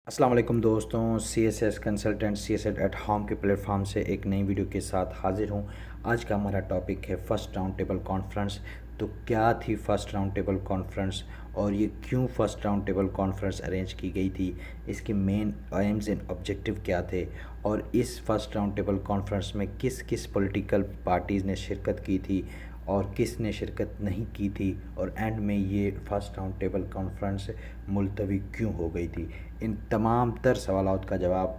السلام علیکم دوستوں، C S S consultant C S S at at home platform سے ایک نئی ویڈیو کے ساتھ حاضر ہوں۔ آج کا ہمارا ٹاپک ہے فرسٹ راؤنڈ ٹیبل کانفرنس۔ تو کیا تھی فرسٹ راؤنڈ ٹیبل کانفرنس اور یہ کیوں first round table conference arrange کی گئی تھی، اس کے مین ایمز اینڈ آبجیکٹیو کیا تھے، اور اس فرسٹ راؤنڈ ٹیبل کانفرنس میں کس کس پولیٹیکل پارٹیز نے شرکت کی تھی اور کس نے شرکت نہیں کی تھی، اور اینڈ میں یہ فرسٹ راؤنڈ ٹیبل کانفرنس ملتوی کیوں ہو گئی تھی۔ ان تمام تر سوالات کا جواب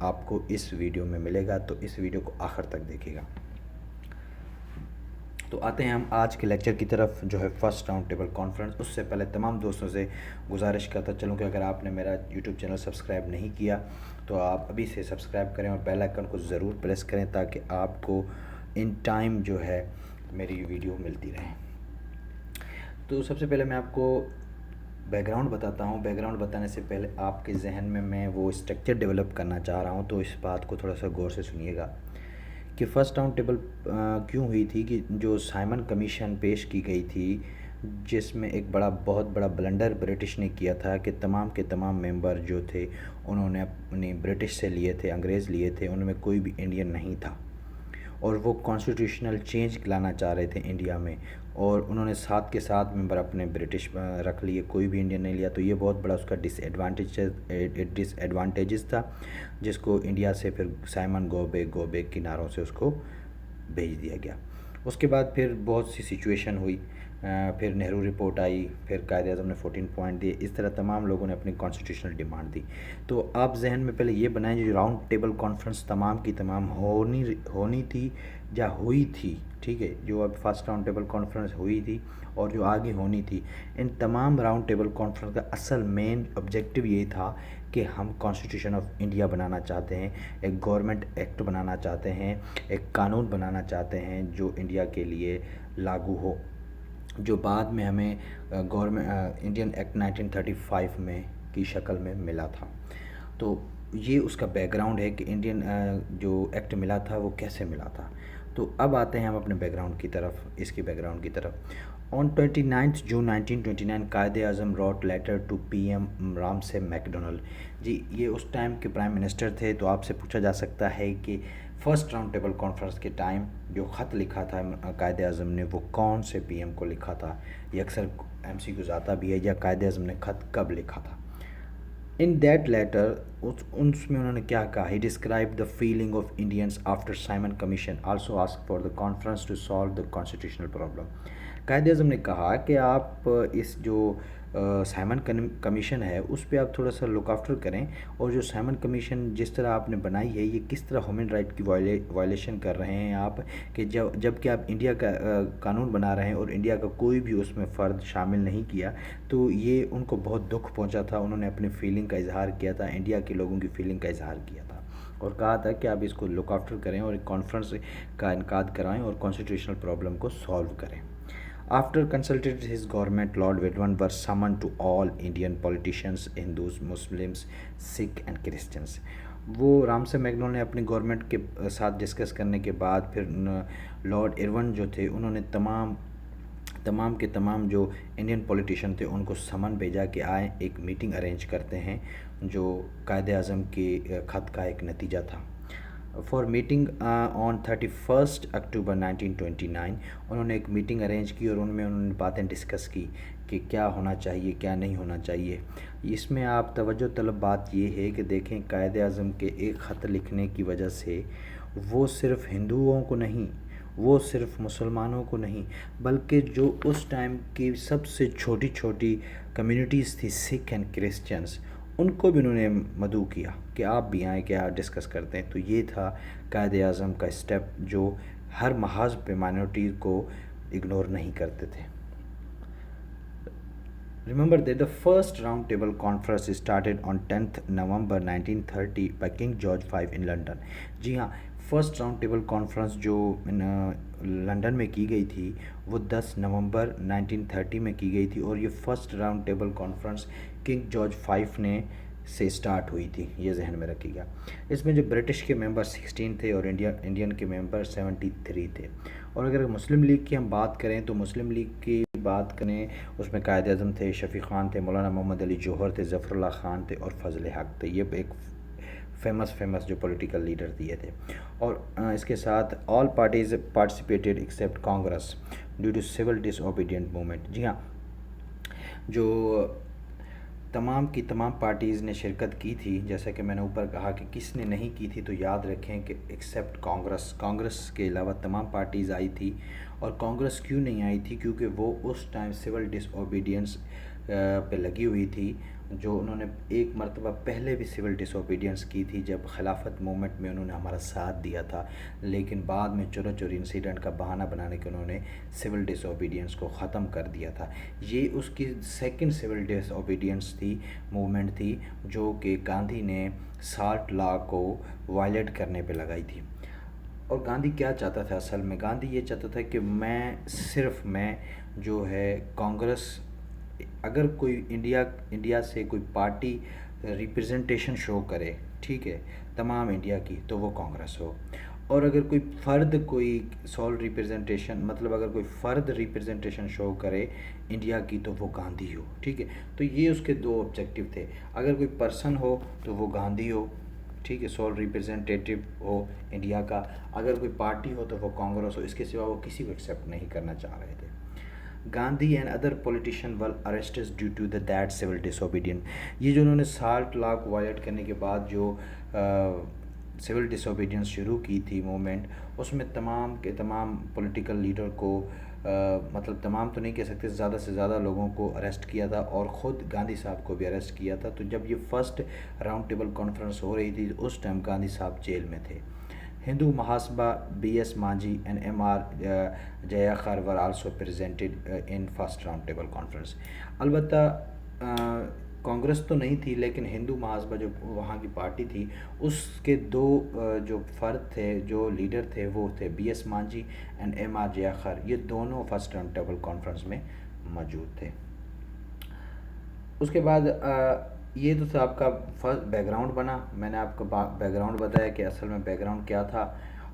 آپ کو اس ویڈیو میں ملے گا، تو اس ویڈیو کو آخر تک دیکھیے گا۔ تو آتے ہیں ہم آج کے لیکچر کی طرف، جو ہے فرسٹ راؤنڈ ٹیبل کانفرنس۔ اس سے پہلے تمام دوستوں سے گزارش کرتا چلوں کہ اگر آپ نے میرا یوٹیوب چینل سبسکرائب نہیں کیا تو آپ ابھی سے سبسکرائب کریں اور بیل آئکن کو ضرور پریس کریں تاکہ آپ کو ان ٹائم جو ہے میری ویڈیو ملتی رہے۔ تو سب سے پہلے میں آپ کو بیک گراؤنڈ بتاتا ہوں۔ بیک گراؤنڈ بتانے سے پہلے آپ کے ذہن میں وہ اسٹرکچر ڈیولپ کرنا چاہ رہا ہوں، تو اس بات کو تھوڑا سا غور سے سنیے گا کہ فرسٹ راؤنڈ ٹیبل کیوں ہوئی تھی۔ کہ جو سائمن کمیشن پیش کی گئی تھی، جس میں ایک بہت بڑا بلنڈر برٹش نے کیا تھا کہ تمام کے تمام ممبر جو تھے انہوں نے اپنی برٹش سے لیے تھے، انگریز لیے تھے، ان میں کوئی بھی انڈین نہیں تھا، اور وہ کانسٹیٹیوشنل چینج لانا چاہ رہے تھے انڈیا میں، اور انہوں نے ساتھ کے ساتھ ممبر اپنے برٹش رکھ لیے، کوئی بھی انڈین نہیں لیا۔ تو یہ بہت بڑا اس کا ڈس ایڈوانٹیجز تھا، جس کو انڈیا سے پھر سائمن گوبے کناروں سے اس کو بھیج دیا گیا۔ اس کے بعد پھر بہت سی سچویشن ہوئی، پھر نہرو رپورٹ آئی، پھر قائد اعظم نے 14 پوائنٹ دیے، اس طرح تمام لوگوں نے اپنی کانسٹیٹیوشنل ڈیمانڈ دی۔ تو آپ ذہن میں پہلے یہ بنائیں جو راؤنڈ ٹیبل کانفرنس تمام کی تمام ہونی تھی یا ہوئی تھی، ٹھیک ہے، جو اب فرسٹ راؤنڈ ٹیبل کانفرنس ہوئی تھی اور جو آگے ہونی تھی، ان تمام راؤنڈ ٹیبل کانفرنس کا اصل مین آبجیکٹیو یہ تھا کہ ہم کانسٹیٹیوشن آف انڈیا بنانا چاہتے ہیں، ایک گورنمنٹ ایکٹ بنانا چاہتے ہیں، ایک قانون بنانا چاہتے ہیں جو انڈیا کے لیے لاگو ہو، جو بعد میں ہمیں انڈین ایکٹ 1935 میں کی شکل میں ملا تھا۔ تو یہ اس کا بیک گراؤنڈ ہے کہ انڈین جو ایکٹ ملا تھا وہ کیسے ملا تھا۔ تو اب آتے ہیں ہم اپنے بیک گراؤنڈ کی طرف، اس کی بیک گراؤنڈ کی طرف۔ آن 29 June 1929 Quaid Azam wrote letter to P M Ramsay MacDonald. جی، یہ اس ٹائم کے پرائم منسٹر تھے، تو آپ سے پوچھا جا سکتا ہے کہ فرسٹ راؤنڈ ٹیبل کانفرنس کے ٹائم جو خط لکھا تھا قائد اعظم نے وہ کون سے پی ایم کو لکھا تھا۔ یہ اکثر ایم سی کیو آتا بھی ہے، یا قائد اعظم نے خط کب لکھا تھا۔ ان دیٹ لیٹر اس میں انہوں نے کیا کہا، he describe the feeling of Indians after Simon Commission, also ask for the conference to solve the constitutional problem. قائد اعظم نے کہا کہ آپ اس جو سائمن کمیشن ہے اس پہ آپ تھوڑا سا لک آفٹر کریں، اور جو سائمن کمیشن جس طرح آپ نے بنائی ہے یہ کس طرح ہیومن رائٹ کی وائلیشن کر رہے ہیں آپ، کہ جب کہ آپ انڈیا کا قانون بنا رہے ہیں اور انڈیا کا کوئی بھی اس میں فرد شامل نہیں کیا، تو یہ ان کو بہت دکھ پہنچا تھا۔ انہوں نے اپنی فیلنگ کا اظہار کیا تھا، انڈیا کے لوگوں کی فیلنگ کا اظہار کیا تھا، اور کہا تھا کہ آپ اس کو لک آفٹر کریں اور ایک کانفرنس کا انعقاد کرائیں اور کانسٹیٹیوشنل پرابلم کو سالو کریں۔ After consulted his government, Lord Whitman were summoned to all Indian politicians, Hindus, Muslims, Sikh and Christians۔ وہ رام سے میگنول نے اپنی گورنمنٹ کے ساتھ ڈسکس کرنے کے بعد پھر لارڈ ارون جو تھے انہوں نے تمام کے تمام جو انڈین پولیٹیشین تھے ان کو سمن بھیجا کہ آئیں ایک میٹنگ ارینج کرتے ہیں، جو قائد اعظم کے خط کا ایک نتیجہ تھا۔ فار میٹنگ آن 31 اکتوبر 1929 انہوں نے ایک میٹنگ ارینج کی اور انہوں نے باتیں ڈسکس کی کہ کیا ہونا چاہیے کیا نہیں ہونا چاہیے۔ اس میں آپ توجہ طلب بات یہ ہے کہ دیکھیں قائد اعظم کے ایک خط لکھنے کی وجہ سے وہ صرف ہندوؤں کو نہیں، وہ صرف مسلمانوں کو نہیں، بلکہ جو اس ٹائم کی سب سے چھوٹی کمیونٹیز تھی، سکھ اینڈ کرسچنس، ان کو بھی انہوں نے مدعو کیا کہ آپ بھی آئیں کہ آپ ڈسکس کرتے ہیں۔ تو یہ تھا قائد اعظم کا اسٹیپ جو ہر محاذ پہ مائنورٹی کو اگنور نہیں کرتے تھے۔ Remember that the first round table conference started on 10th November 1930 by King George V in London۔ جی ہاں، فرسٹ راؤنڈ ٹیبل کانفرنس جو لنڈن میں کی گئی تھی وہ 10 نومبر 1930 میں کی گئی تھی، اور یہ first round table conference king George 5 نے سے سٹارٹ ہوئی تھی، یہ ذہن میں رکھیے گا۔ اس میں جو برٹش کے ممبر 16 تھے اور انڈین کے ممبر 73 تھے۔ اور اگر مسلم لیگ کی ہم بات کریں تو مسلم لیگ کی بات کریں اس میں قائد اعظم تھے، شفیق خان تھے، مولانا محمد علی جوہر تھے، ظفر اللہ خان تھے اور فضل حق تھے. یہ ایک فیمس جو پولیٹیکل لیڈر دیے تھے. اور اس کے ساتھ all parties participated except Congress due to civil disobedient movement. جی ہاں، جو تمام کی تمام پارٹیز نے شرکت کی تھی، جیسا کہ میں نے اوپر کہا کہ کس نے نہیں کی تھی، تو یاد رکھیں کہ ایکسیپٹ کانگریس کے علاوہ تمام پارٹیز آئی تھی. اور کانگریس کیوں نہیں آئی تھی؟ کیونکہ وہ اس ٹائم سول ڈس اوبیڈینس پہ لگی ہوئی تھی، جو انہوں نے ایک مرتبہ پہلے بھی سول ڈس اوبیڈینس کی تھی جب خلافت موومنٹ میں انہوں نے ہمارا ساتھ دیا تھا، لیکن بعد میں چوری انسیڈنٹ کا بہانہ بنانے کے انہوں نے سول ڈس اوبیڈینس کو ختم کر دیا تھا. یہ اس کی سیکنڈ سول ڈس اوبیڈینس تھی، موومنٹ تھی، جو کہ گاندھی نے سالٹ لا کو وائلیٹ کرنے پہ لگائی تھی. اور گاندھی کیا چاہتا تھا اصل میں؟ گاندھی یہ چاہتا تھا کہ میں جو ہے کانگریس، اگر کوئی انڈیا سے کوئی پارٹی ریپرزنٹیشن شو کرے، ٹھیک ہے، تمام انڈیا کی، تو وہ کانگریس ہو. اور اگر کوئی فرد کوئی سول ریپرزنٹیشن، مطلب اگر کوئی فرد ریپرزنٹیشن شو کرے انڈیا کی، تو وہ گاندھی ہو. ٹھیک ہے، تو یہ اس کے دو آبجیکٹیو تھے. اگر کوئی پرسن ہو تو وہ گاندھی ہو، ٹھیک ہے، سول ریپرزنٹیٹیو ہو انڈیا کا. اگر کوئی پارٹی ہو تو وہ کانگریس ہو. اس کے سوا وہ کسی کو ایکسیپٹ نہیں کرنا چاہ رہے تھے. Gandhi and other politician will arrested due to that civil disobedient. یہ جو انہوں نے سالٹ لا کو وائلیٹ کرنے کے بعد جو سول ڈس اوبیڈینس شروع کی تھی موومنٹ، اس میں تمام کے تمام پولیٹیکل لیڈر کو مطلب تمام تو نہیں کہہ سکتے، زیادہ سے زیادہ لوگوں کو اریسٹ کیا تھا، اور خود گاندھی صاحب کو بھی اریسٹ کیا تھا. تو جب یہ فرسٹ راؤنڈ ٹیبل کانفرنس ہو رہی تھی، اس ٹائم گاندھی صاحب جیل میں تھے. Hindu Mahasabha B S Moonje and M R Jayakar were also presented in first round table conference. البتہ کانگریس تو نہیں تھی، لیکن ہندو محاسبہ جو وہاں کی پارٹی تھی، اس کے دو جو فرد تھے، جو لیڈر تھے، وہ تھے B S Moonje and M R Jayakar. یہ دونوں فرسٹ راؤنڈ ٹیبل کانفرنس میں موجود تھے. اس کے بعد یہ تو آپ کا فرسٹ بیک گراؤنڈ بنا. میں نے آپ کو بیک گراؤنڈ بتایا کہ اصل میں بیک گراؤنڈ کیا تھا.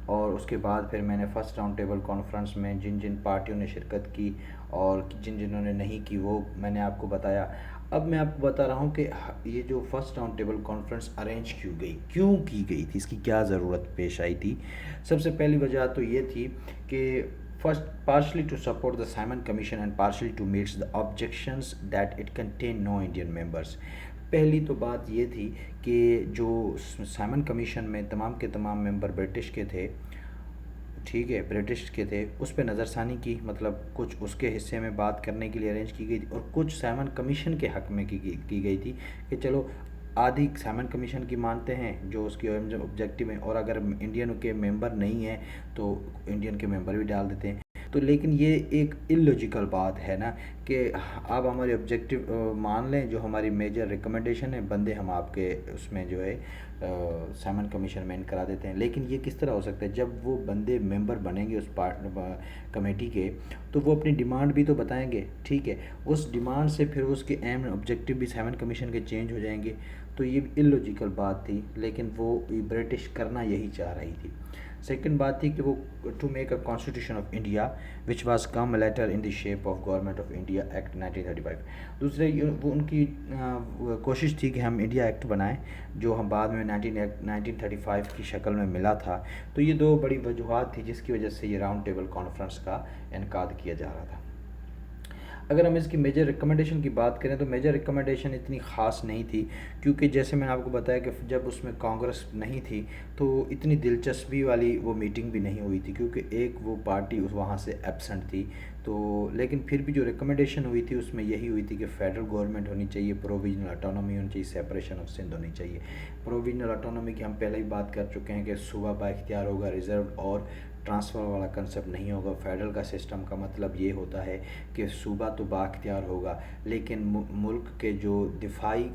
اور اس کے بعد پھر میں نے فرسٹ راؤنڈ ٹیبل کانفرنس میں جن پارٹیوں نے شرکت کی اور جنہوں نے نہیں کی، وہ میں نے آپ کو بتایا. اب میں آپ کو بتا رہا ہوں کہ یہ جو first round table conference arrange کیوں کی گئی تھی، اس کی کیا ضرورت پیش آئی تھی. سب سے پہلی وجہ تو یہ تھی کہ first partially to support the Simon Commission and partially to meet the objections that it contained no Indian members. پہلی تو بات یہ تھی کہ جو سائمن کمیشن میں تمام کے تمام ممبر برٹش کے تھے، ٹھیک ہے، برٹش کے تھے، اس پہ نظر ثانی کی، مطلب کچھ اس کے حصے میں بات کرنے کے لیے ارینج کی گئی تھی، اور کچھ سائمن کمیشن کے حق میں کی گئی تھی کہ چلو آدھی سائمن کمیشن کی مانتے ہیں جو اس کی آبجیکٹیو ہیں، اور اگر انڈین کے ممبر نہیں ہیں تو انڈین کے ممبر بھی ڈال دیتے ہیں. تو لیکن یہ ایک الوجیکل بات ہے نا کہ آپ ہمارے آبجیکٹیو مان لیں، جو ہماری میجر ریکمنڈیشن ہے، بندے ہم آپ کے اس میں جو ہے سائمن کمیشن میں کرا دیتے ہیں. لیکن یہ کس طرح ہو سکتا ہے؟ جب وہ بندے ممبر بنیں گے اس کمیٹی کے، تو وہ اپنی ڈیمانڈ بھی تو بتائیں گے، ٹھیک ہے، اس ڈیمانڈ سے پھر اس کے اہم آبجیکٹیو بھی سائمن کمیشن کے چینج ہو جائیں گے. تو یہ الوجیکل بات تھی، لیکن وہ برٹش کرنا یہی چاہ رہی تھی. سیکنڈ بات تھی کہ وہ to make a constitution of India which was come later in the shape of government of India act 1935. دوسرے وہ ان کی کوشش تھی کہ ہم انڈیا ایکٹ بنائیں، جو ہم بعد میں 1935 کی شکل میں ملا تھا. تو یہ دو بڑی وجوہات تھی جس کی وجہ سے یہ راؤنڈ ٹیبل کانفرنس کا انعقاد کیا جا رہا تھا. اگر ہم اس کی میجر ریکمنڈیشن کی بات کریں تو میجر ریکمنڈیشن اتنی خاص نہیں تھی، کیونکہ جیسے میں نے آپ کو بتایا کہ جب اس میں کانگریس نہیں تھی تو اتنی دلچسپی والی وہ میٹنگ بھی نہیں ہوئی تھی، کیونکہ ایک وہ پارٹی وہاں سے ایبسنٹ تھی. تو لیکن پھر بھی جو ریکمنڈیشن ہوئی تھی اس میں یہی ہوئی تھی کہ فیڈرل گورنمنٹ ہونی چاہیے، پروویژنل اٹانومی ہونی چاہیے، سیپریشن آف سندھ ہونی چاہیے. پروویژنل اٹانومی کی ہم پہلے ہی بات کر چکے ہیں کہ صوبہ با اختیار ہوگا، ریزرو اور ٹرانسفر والا کنسیپٹ نہیں ہوگا. فیڈرل کا سسٹم کا مطلب یہ ہوتا ہے کہ صوبہ تو با اختیار ہوگا، لیکن ملک کے جو دفاعی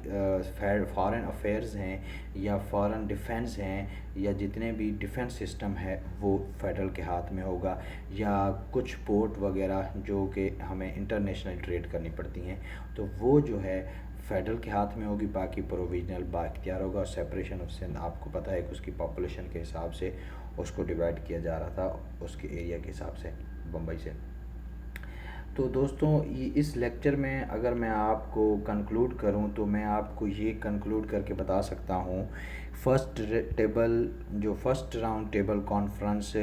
فارن افیئرز ہیں یا فارن ڈیفنس ہیں یا جتنے بھی ڈیفنس سسٹم ہے وہ فیڈرل کے ہاتھ میں ہوگا، یا کچھ پورٹ وغیرہ جو کہ ہمیں انٹرنیشنل ٹریڈ کرنی پڑتی ہیں تو وہ جو ہے فیڈرل کے ہاتھ میں ہوگی. باقی پروویژنل با اختیار ہوگا. اور سیپریشن آف سندھ آپ کو پتہ ہے کہ اس کی پاپولیشن کے حساب سے اس کو ڈیوائڈ کیا جا رہا تھا اس کے ایریا کے حساب سے بمبئی سے. تو دوستوں اس لیکچر میں اگر میں آپ کو کنکلوڈ کروں تو میں آپ کو یہ کنکلوڈ کر کے بتا سکتا ہوں، first round table conference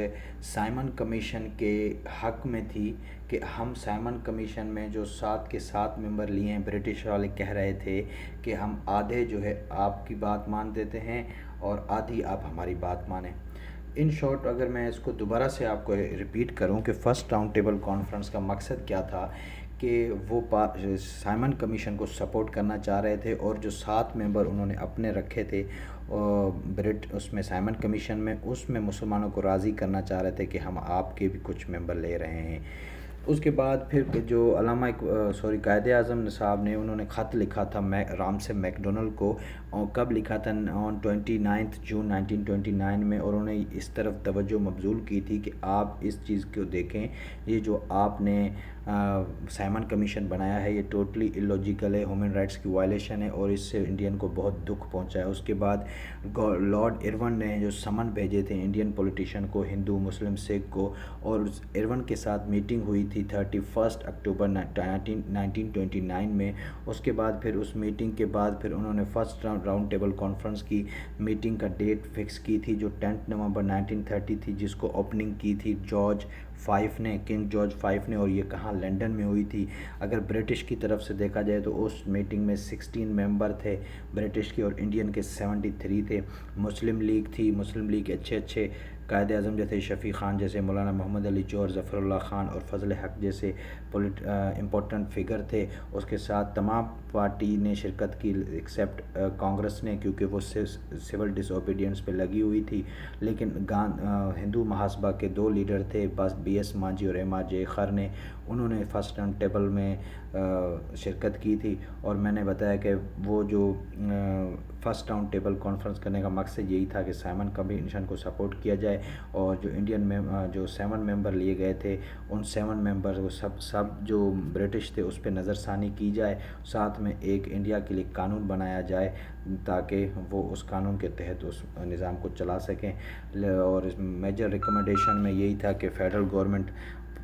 Simon commission کے حق میں تھی کہ ہم سائمن کمیشن میں جو 7 کے 7 ممبر لیے ہیں، برٹش والے کہہ رہے تھے کہ ہم آدھے جو ہے آپ کی بات مان دیتے ہیں اور آدھی آپ ہماری بات مانیں۔ ان شارٹ اگر میں اس کو دوبارہ سے آپ کو ریپیٹ کروں کہ فرسٹ راؤنڈ ٹیبل کانفرنس کا مقصد کیا تھا کہ وہ سائمن کمیشن کو سپورٹ کرنا چاہ رہے تھے، اور جو 7 ممبر انہوں نے اپنے رکھے تھے اس میں سائمن کمیشن میں، اس میں مسلمانوں کو راضی کرنا چاہ رہے تھے کہ ہم آپ کے بھی کچھ ممبر لے رہے ہیں۔ اس کے بعد پھر جو علامہ قائد اعظم صاحب نے انہوں نے خط لکھا تھا رامسے میک ڈونلڈ کو، کب لکھا تھا 29 جون 1929 میں، اور انہوں نے اس طرف توجہ مبذول کی تھی کہ آپ اس چیز کو دیکھیں، یہ جو آپ نے سائمن کمیشن بنایا ہے یہ ٹوٹلی الوجیکل ہے، ہیومن رائٹس کی وائلیشن ہے، اور اس سے انڈین کو بہت دکھ پہنچا ہے۔ اس کے بعد لارڈ ارون نے جو سمن بھیجے تھے انڈین پولیٹیشین کو، ہندو مسلم سکھ کو، اور ارون کے ساتھ میٹنگ ہوئی تھی 31 اکتوبر 1929 میں۔ اس کے بعد پھر اس میٹنگ کے بعد پھر انہوں نے فرسٹ راؤنڈ ٹیبل کانفرنس کی میٹنگ کا ڈیٹ فکس کی تھی جو 10 نومبر 1930 تھی، جس کو اوپننگ کی تھی کنگ جارج 5 نے، اور یہ کہاں لنڈن میں ہوئی تھی۔ اگر برٹش کی طرف سے دیکھا جائے تو اس میٹنگ میں 16 ممبر تھے برٹش کے، اور انڈین کے 73 تھے۔ مسلم لیگ تھی، مسلم لیگ کے اچھے قائد اعظم جیسے شفیع خان جیسے، مولانا محمد علی جوہر، ظفر اللہ خان اور فضل حق جیسے امپورٹنٹ فگر تھے۔ اس کے ساتھ تمام پارٹی نے شرکت کی ایکسیپٹ کانگریس نے، کیونکہ وہ سول ڈس اوبیڈینس پہ لگی ہوئی تھی۔ لیکن ہندو محاسبہ کے 2 لیڈر تھے، بس بی ایس مانجھی اور ایم آر جے خر نے، انہوں نے فرسٹ راؤنڈ ٹیبل میں شرکت کی تھی۔ اور میں نے بتایا کہ وہ جو فرسٹ راؤنڈ ٹیبل کانفرنس کرنے کا مقصد یہی تھا کہ سائمن کمیشن کو سپورٹ کیا جائے، اور جو انڈین میں جو 7 ممبر لیے گئے تھے ان 7 ممبر کو سب جو برٹش تھے اس پہ نظر ثانی کی جائے، ساتھ میں ایک انڈیا کے لیے قانون بنایا جائے تاکہ وہ اس قانون کے تحت اس نظام کو چلا سکیں۔ اور اس میجر ریکمنڈیشن میں یہی تھا کہ federal government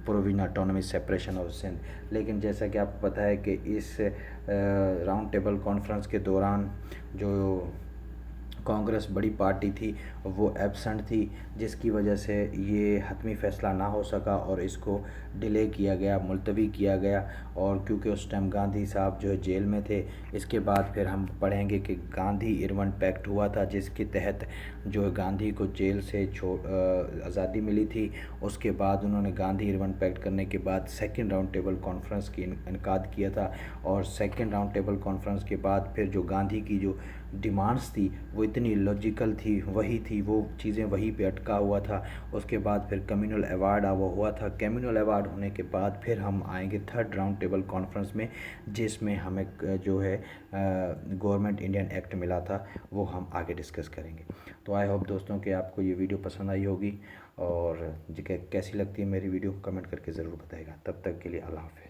provision autonomy suppression of Sindh. لیکن جیسا کہ آپ کو پتہ ہے کہ اس راؤنڈ ٹیبل کانفرنس کے دوران جو کانگریس بڑی پارٹی تھی وہ ایبسنٹ تھی، جس کی وجہ سے یہ حتمی فیصلہ نہ ہو سکا اور اس کو ڈیلے کیا گیا، ملتوی کیا گیا۔ اور کیونکہ اس ٹائم گاندھی صاحب جو ہے جیل میں تھے، اس کے بعد پھر ہم پڑھیں گے کہ گاندھی ارون پیکٹ ہوا تھا جس کے تحت جو ہے گاندھی کو جیل سے آزادی ملی تھی۔ اس کے بعد انہوں نے گاندھی ارون پیکٹ کرنے کے بعد سیکنڈ راؤنڈ ٹیبل کانفرنس کی انعقاد کیا تھا، اور سیکنڈ راؤنڈ ٹیبل کانفرنس کے بعد پھر جو گاندھی کی جو ڈیمانڈس تھی وہ اتنی لاجیکل تھی، وہی تھی، وہ چیزیں وہیں پہ اٹکا ہوا تھا۔ اس کے بعد پھر کمیونل ایوارڈ ہوا تھا، کمیونل ایوارڈ ہونے کے بعد پھر ہم آئیں گے تھرڈ راؤنڈ ٹیبل کانفرنس میں، جس میں ہمیں جو ہے گورنمنٹ انڈین ایکٹ ملا تھا، وہ ہم آگے ڈسکس کریں گے۔ تو آئی ہوپ دوستوں کہ آپ کو یہ ویڈیو پسند آئی ہوگی، اور کیسی لگتی ہے میری ویڈیو کمنٹ کر کے ضرور بتائے گا۔ تب تک کے لیے اللہ حافظ۔